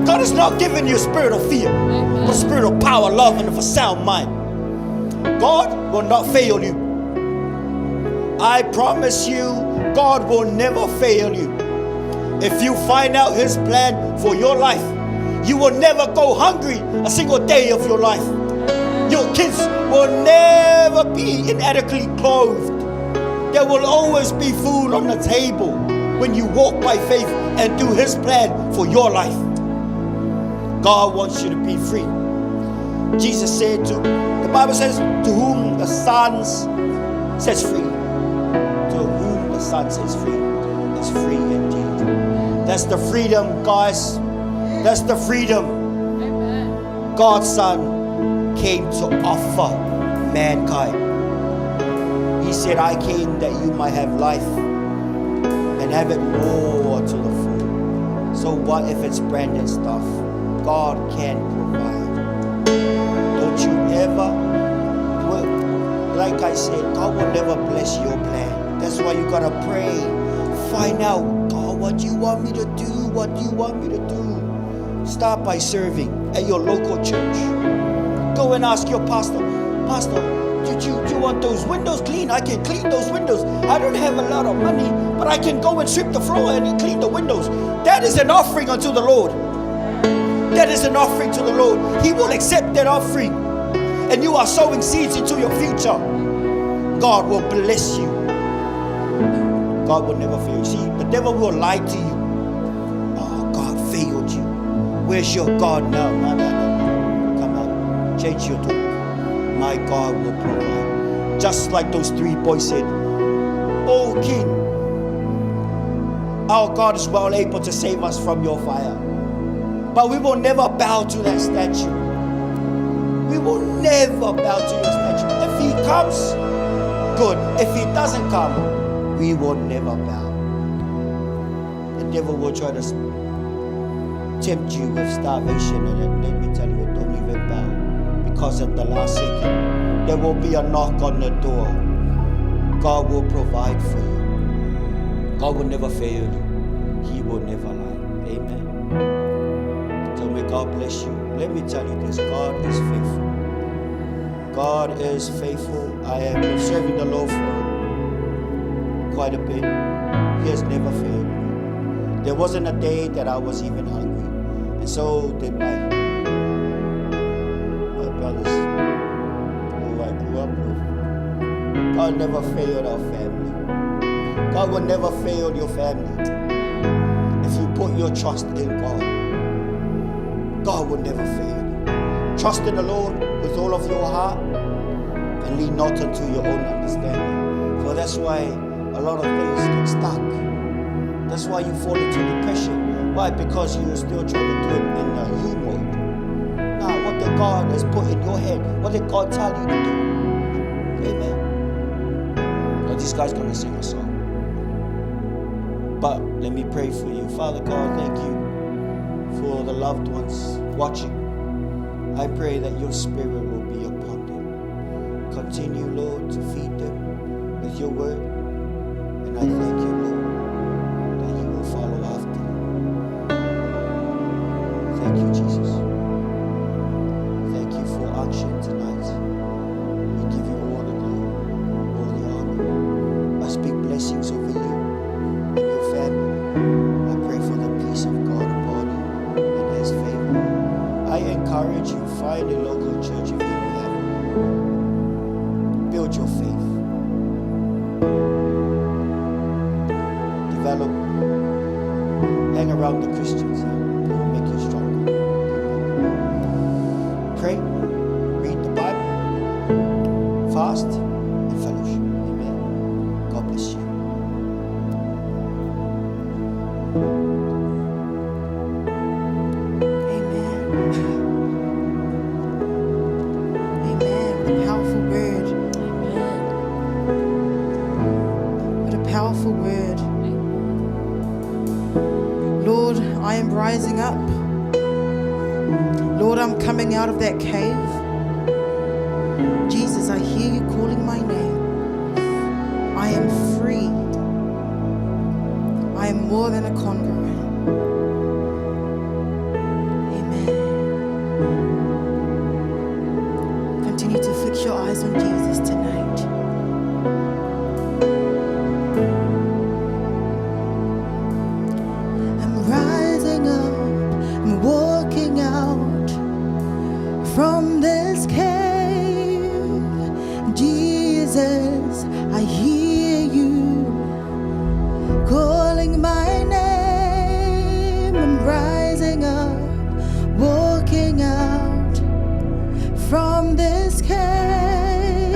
God has not given you a spirit of fear, but a spirit of power, love, and of a sound mind. God will not fail you. I promise you, God will never fail you. If you find out His plan for your life, you will never go hungry a single day of your life. Your kids will never be inadequately clothed. There will always be food on the table when you walk by faith and do His plan for your life. God wants you to be free. Jesus said the Bible says, to whom the Son sets free. To whom the Son sets free is free indeed. That's the freedom, guys. That's the freedom. Amen. God's Son came to offer mankind. He said, I came that you might have life and have it more to the full. So what if it's branded stuff? God can provide. Don't you ever, like I said, God will never bless your plan. That's why you gotta pray. Find out, God, what do you want me to do? What do you want me to do? Start by serving at your local church. Go and ask your pastor, Pastor, do you want those windows clean? I can clean those windows. I don't have a lot of money, but I can go and sweep the floor and clean the windows. That is an offering unto the Lord. That is an offering to the Lord. He will accept that offering. And you are sowing seeds into your future. God will bless you. God will never fail you. See, the devil will lie to you. Oh, God failed you. Where's your God now? No. Come on. Change your tune. My God will provide. Just like those 3 boys said, Oh King, our God is well able to save us from your fire. But we will never bow to that statue. We will never bow to your statue. If He comes, good. If He doesn't come, we will never bow. The devil will try to tempt you with starvation, and then let me tell you, don't even bow. Because at the last second, there will be a knock on the door. God will provide for you. God will never fail you. He will never lie. Amen. So may God bless you. Let me tell you this, God is faithful. God is faithful. I have been serving the Lord for quite a bit. He has never failed me. There wasn't a day that I was even hungry. And so did my brothers who I grew up with. God never failed our family. God will never fail your family. If you put your trust in God, God will never fail you. Trust in the Lord with all of your heart and lean not unto your own understanding. For that's why a lot of things get stuck. That's why you fall into depression. Why? Because you're still trying to do it in a you mode. Now, what did God has put in your head? What did God tell you to do? Amen. Now, this guy's going to sing a song. But let me pray for you. Father God, thank you for the loved ones watching. I pray that your spirit will be upon them. Continue, Lord, to feed them with your word. And I thank you, Lord, that you will follow after. Thank you, Jesus. Thank you for action tonight. We give you all the glory, all the honor. I speak blessings over you and your family. I pray for the peace of God upon you and His favor. I encourage you, find a local church if you have. Build your faith. Develop, hang around the Christians. It will make you stronger. I am rising up. Lord, I'm coming out of that cave. Jesus, I hear you calling my name. I am free. I am more than a conqueror. Amen. Continue to fix your eyes on Jesus tonight. I'm rising up. I'm walking out from this cave. Jesus, I hear you calling my name. I'm rising up, walking out from this cave.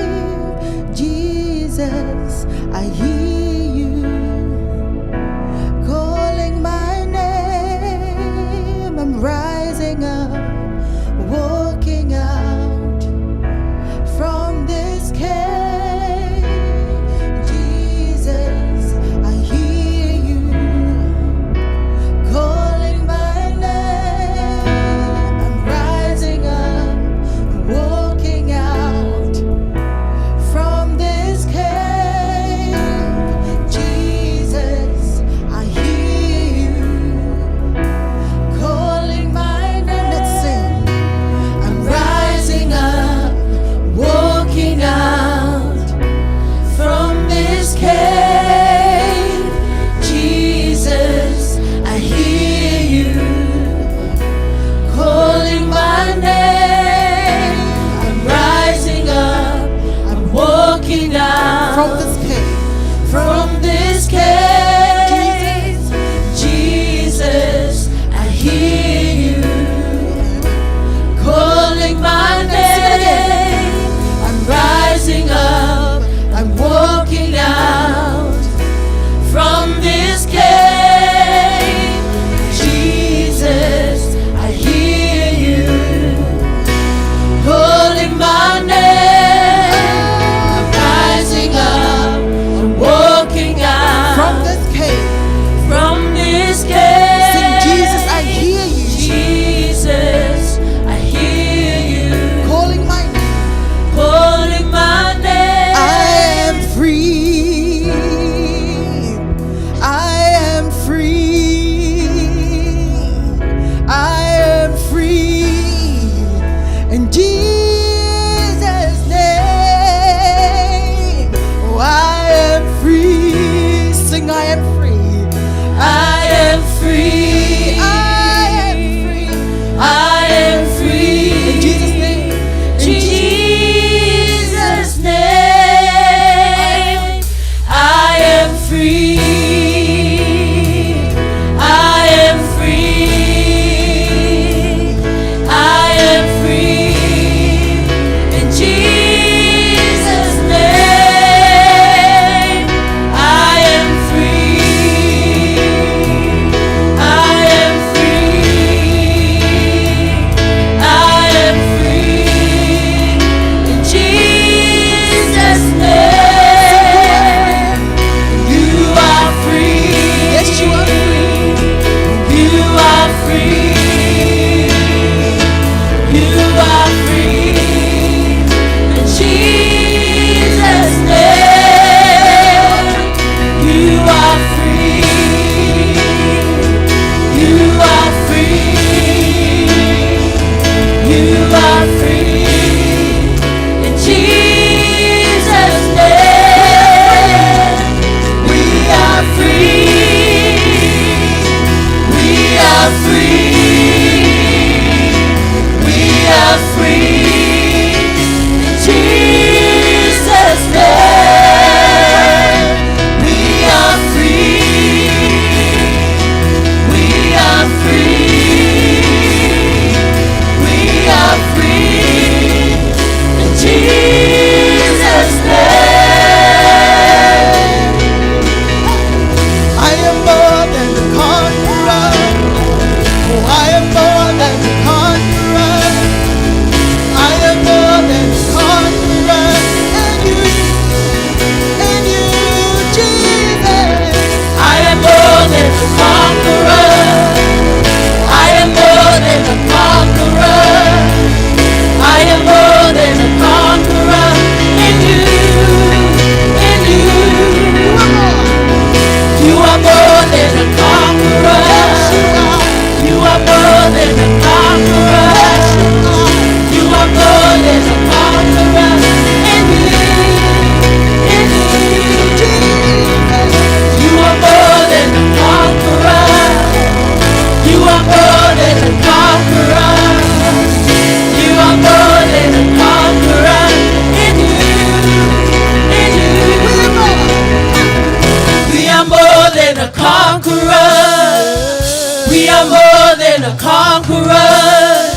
more than a conqueror.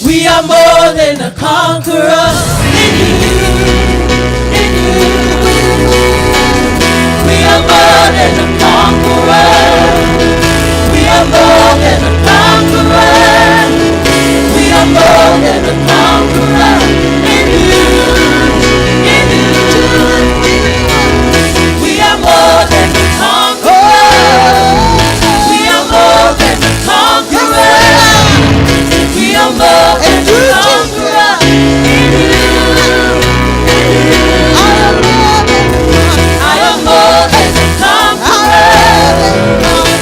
We are more than a conqueror in you. In you. We are more than a conqueror. We are more than a conqueror. We are more than a conqueror in you. In you. We are more than a conqueror. We are more than a conqueror. We are more than a conqueror in you. I am more than a conqueror.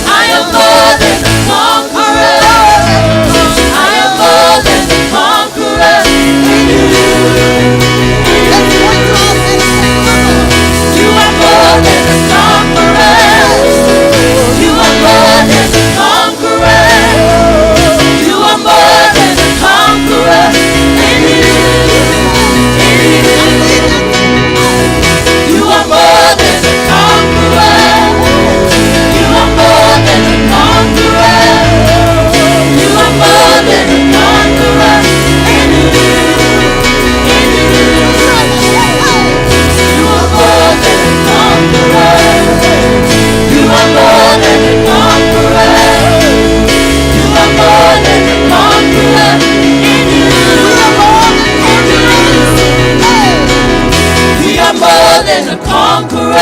I am more than a conqueror. I am more than a conqueror in you. You are more than a conqueror. You are more than a conqueror. You are more than a conqueror in you. You are more than a conqueror. You are more than a conqueror. You are more than a conqueror in you. You are more than a conqueror. You are more than a conqueror. You are more than a conqueror in you. We are more than a conqueror.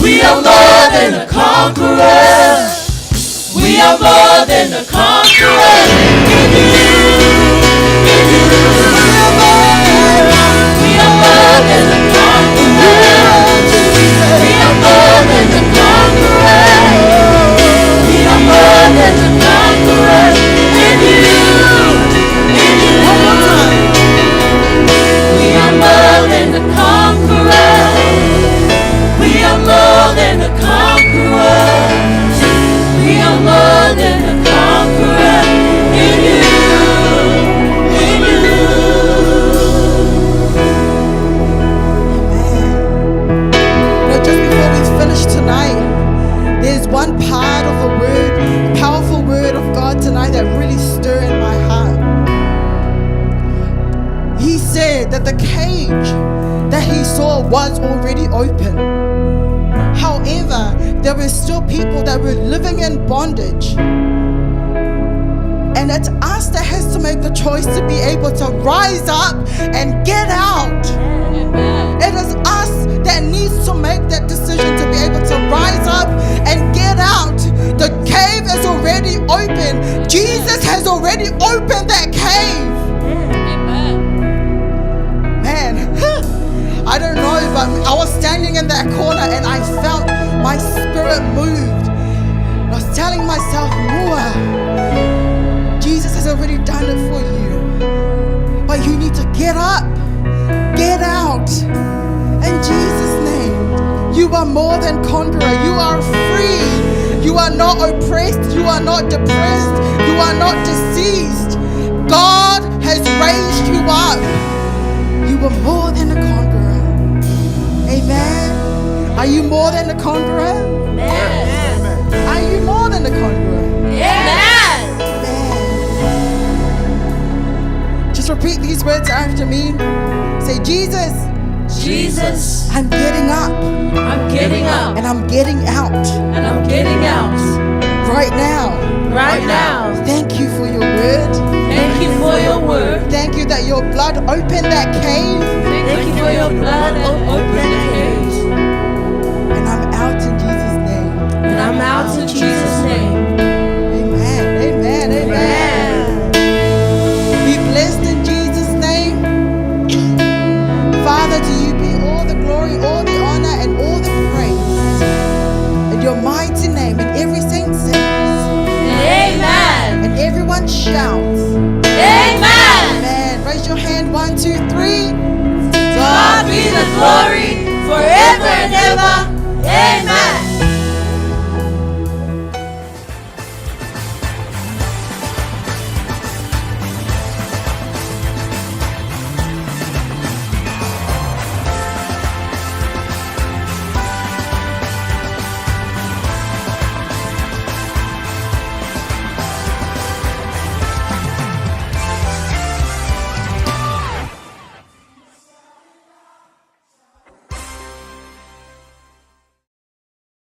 We are more than a conqueror. We are more than a conqueror in you. In you. We are more than a conqueror. We are more than a conqueror. We are more than a conqueror in you. In you. We are more than a conqueror. We are more than a conqueror. We are more than a conqueror in you. In you. Now, just before we finish tonight, there's one part of the word, powerful word of God tonight that really stirred in my heart. He said that the cage that he saw was already open. However, there were still people that were living in bondage. And it's us that has to make the choice to be able to rise up and get out. It is us that needs to make that decision to be able to rise up and get out. The cave is already open. Jesus has already opened that cave. Man, I don't know, but I was standing in that corner and I felt my spirit moved. I was telling myself, Noah, Jesus has already done it for you. But you need to get up, get out. In Jesus' name, you are more than conqueror. You are free. You are not oppressed. You are not depressed. You are not deceased. God has raised you up. You are more than a conqueror. Amen. Are you more than a conqueror? Amen. Are you more than a conqueror? Amen. Amen. Just repeat these words after me. Say, Jesus, Jesus, I'm getting up I'm getting up and I'm getting out and I'm getting out right now. right now. Thank you for your word. Thank you for your word. Thank you that your blood opened that cave. Thank you for your blood that opened the cage. And I'm out in Jesus' name. And I'm out in Jesus' name. Amen. Amen. Amen. Be blessed in Jesus' name. Father, to you be all the glory, all the honor, and all the praise. In your mighty name, and every saint says, Amen. and everyone shouts, Amen. Amen. Raise your hand, 1, 2, 3. God be the glory forever and ever. Amen.